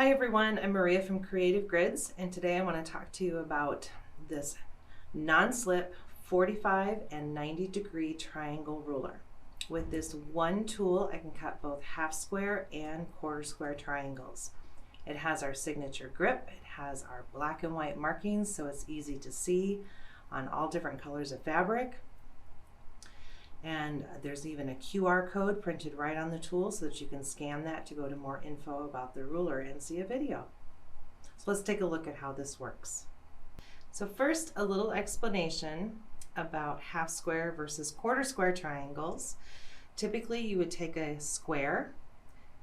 Hi everyone, I'm Maria from Creative Grids, and today I want to talk to you about this non-slip 45 and 90 degree triangle ruler. With this one tool I can cut both half square and quarter square triangles. It has our signature grip, it has our black and white markings so it's easy to see on all different colors of fabric. And there's even a QR code printed right on the tool so that you can scan that to go to more info about the ruler and see a video. So let's take a look at how this works. So first, a little explanation about half square versus quarter square triangles. Typically you would take a square,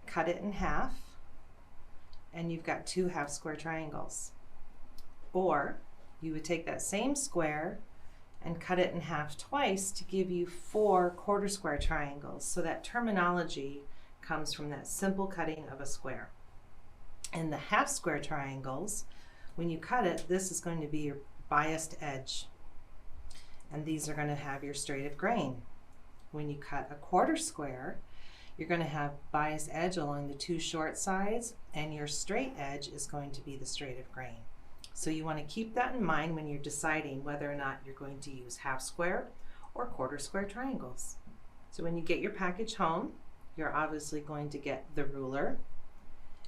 cut it in half, and you've got two half square triangles. Or you would take that same square and cut it in half twice to give you 4 quarter square triangles. So that terminology comes from that simple cutting of a square. In the half square triangles, when you cut it, this is going to be your biased edge. And these are going to have your straight of grain. When you cut a quarter square, you're going to have biased edge along the 2 short sides, and your straight edge is going to be the straight of grain. So you want to keep that in mind when you're deciding whether or not you're going to use half square or quarter square triangles. So when you get your package home, you're obviously going to get the ruler,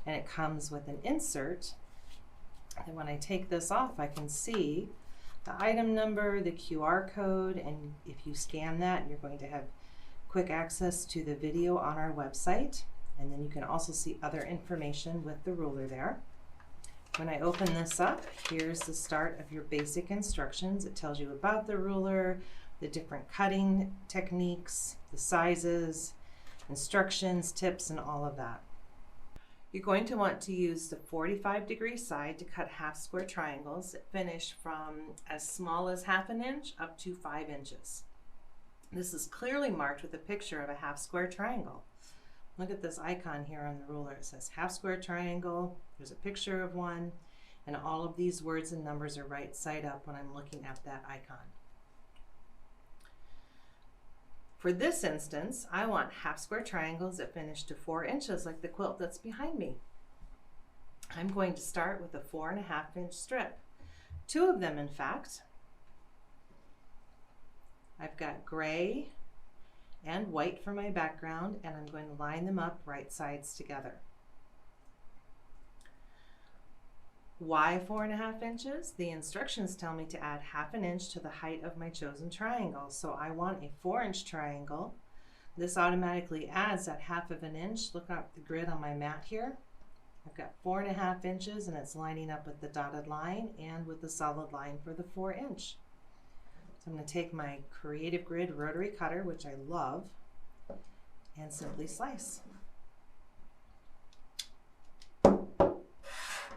and it comes with an insert. And when I take this off, I can see the item number, the QR code, and if you scan that, you're going to have quick access to the video on our website. And then you can also see other information with the ruler there. When I open this up, here's the start of your basic instructions. It tells you about the ruler, the different cutting techniques, the sizes, instructions, tips, and all of that. You're going to want to use the 45-degree side to cut half square triangles that finish from as small as ½ inch up to 5 inches. This is clearly marked with a picture of a half square triangle. Look at this icon here on the ruler. It says half square triangle. There's a picture of one, and all of these words and numbers are right side up when I'm looking at that icon. For this instance, I want half square triangles that finish to 4 inches like the quilt that's behind me. I'm going to start with a 4.5 inch strip. 2 of them, in fact. I've got gray and white for my background, and I'm going to line them up right sides together. Why 4.5 inches? The instructions tell me to add ½ inch to the height of my chosen triangle. So I want a 4-inch triangle. This automatically adds that ½ inch. Look at the grid on my mat here. I've got 4.5 inches, and it's lining up with the dotted line and with the solid line for the 4-inch. So I'm going to take my Creative Grid rotary cutter, which I love, and simply slice.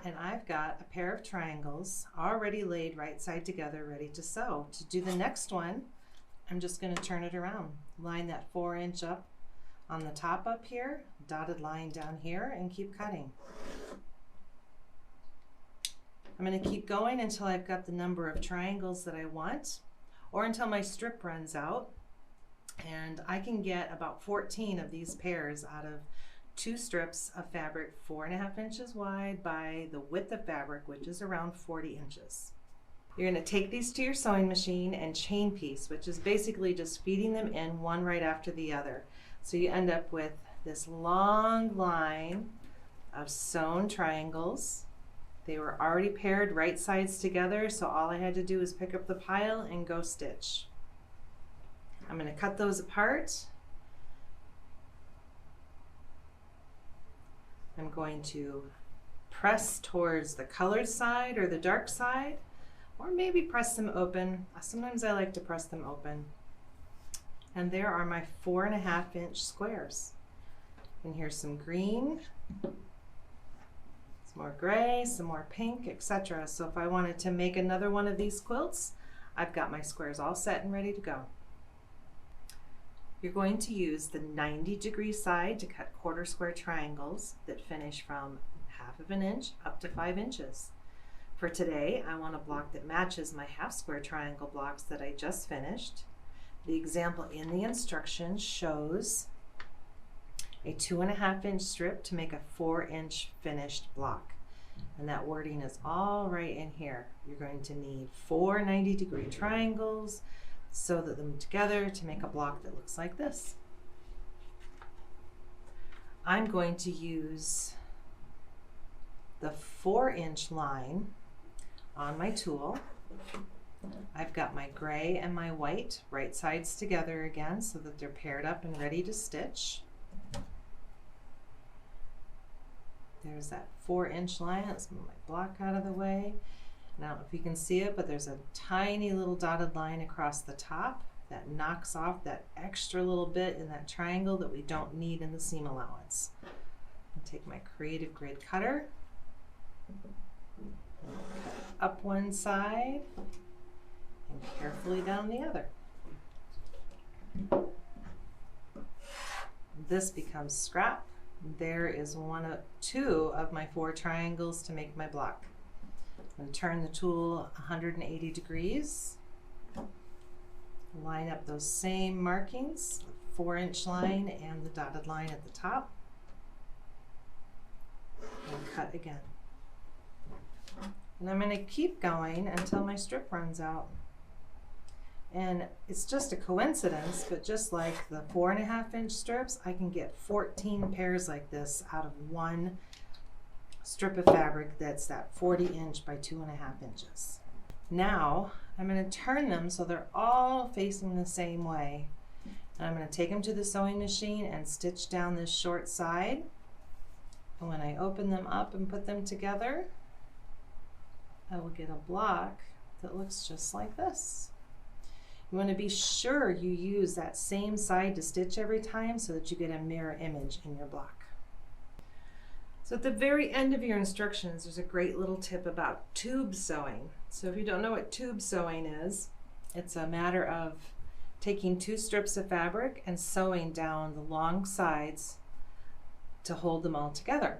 And I've got a pair of triangles already laid right side together, ready to sew. To do the next one, I'm just going to turn it around. Line that 4-inch up on the top up here, dotted line down here, and keep cutting. I'm going to keep going until I've got the number of triangles that I want, or until my strip runs out. And I can get about 14 of these pairs out of 2 strips of fabric 4.5 inches wide by the width of fabric, which is around 40 inches. You're going to take these to your sewing machine and chain piece, which is basically just feeding them in one right after the other. So you end up with this long line of sewn triangles. They were already paired right sides together, so all I had to do was pick up the pile and go stitch. I'm going to cut those apart. I'm going to press towards the colored side or the dark side, or maybe press them open. Sometimes I like to press them open. And there are my 4.5 inch squares. And here's some green, some more gray, some more pink, etc. So if I wanted to make another one of these quilts, I've got my squares all set and ready to go. You're going to use the 90-degree side to cut quarter square triangles that finish from ½ inch up to 5 inches. For today, I want a block that matches my half square triangle blocks that I just finished. The example in the instructions shows a 2.5-inch strip to make a 4-inch finished block. And that wording is all right in here. You're going to need 4 90-degree triangles, sew them together to make a block that looks like this. I'm going to use the 4-inch line on my tool. I've got my gray and my white right sides together again so that they're paired up and ready to stitch. There's that 4-inch line. Let's move my block out of the way. And I don't know if you can see it, but there's a tiny little dotted line across the top that knocks off that extra little bit in that triangle that we don't need in the seam allowance. I'll take my creative grid cutter, cut up one side and carefully down the other. This becomes scrap. There is two of my 4 triangles to make my block. I'm going to turn the tool 180 degrees, line up those same markings, the 4-inch line and the dotted line at the top, and cut again. And I'm going to keep going until my strip runs out. And it's just a coincidence, but just like the 4.5-inch strips, I can get 14 pairs like this out of one strip of fabric that's that 40-inch by 2.5 inches. Now I'm going to turn them so they're all facing the same way. And I'm going to take them to the sewing machine and stitch down this short side. And when I open them up and put them together, I will get a block that looks just like this. You want to be sure you use that same side to stitch every time so that you get a mirror image in your block. So at the very end of your instructions, there's a great little tip about tube sewing. So if you don't know what tube sewing is, it's a matter of taking 2 strips of fabric and sewing down the long sides to hold them all together.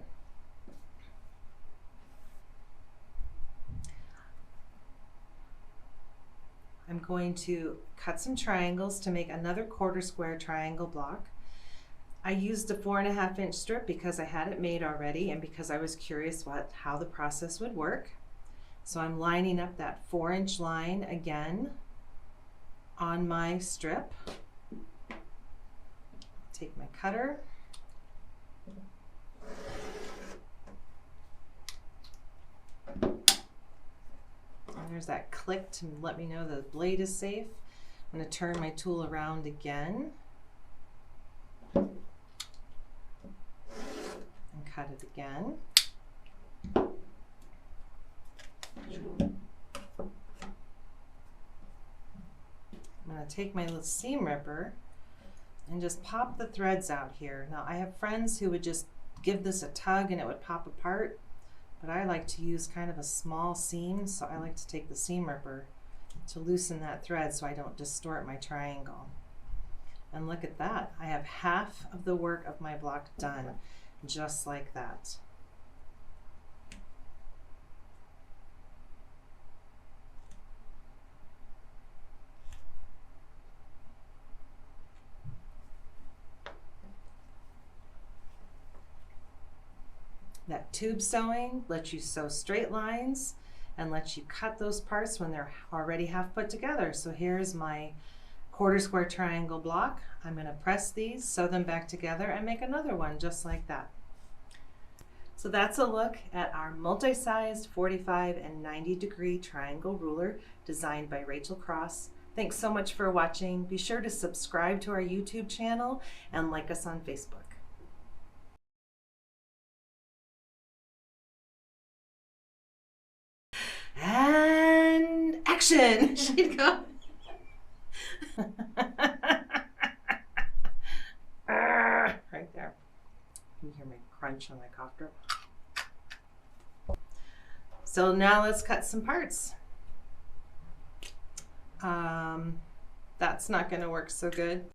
I'm going to cut some triangles to make another 1/4 square triangle block. I used a 4.5-inch strip because I had it made already and because I was curious how the process would work. So I'm lining up that 4-inch line again on my strip. Take my cutter. And there's that click to let me know the blade is safe. I'm going to turn my tool around again and cut it again. I'm going to take my little seam ripper and just pop the threads out here. Now I have friends who would just give this a tug and it would pop apart, but I like to use kind of a small seam, so I like to take the seam ripper to loosen that thread so I don't distort my triangle. And look at that, I have half of the work of my block done, just like that. That tube sewing lets you sew straight lines and lets you cut those parts when they're already half put together. So here's my 1/4 square triangle block. I'm going to press these, sew them back together, and make another one just like that. So that's a look at our multi-sized 45 and 90 degree triangle ruler designed by Rachel Cross. Thanks so much for watching. Be sure to subscribe to our YouTube channel and like us on Facebook. And action! She'd go. Right there. You can hear me crunch on my cough drop. So now let's cut some parts. That's not going to work so good.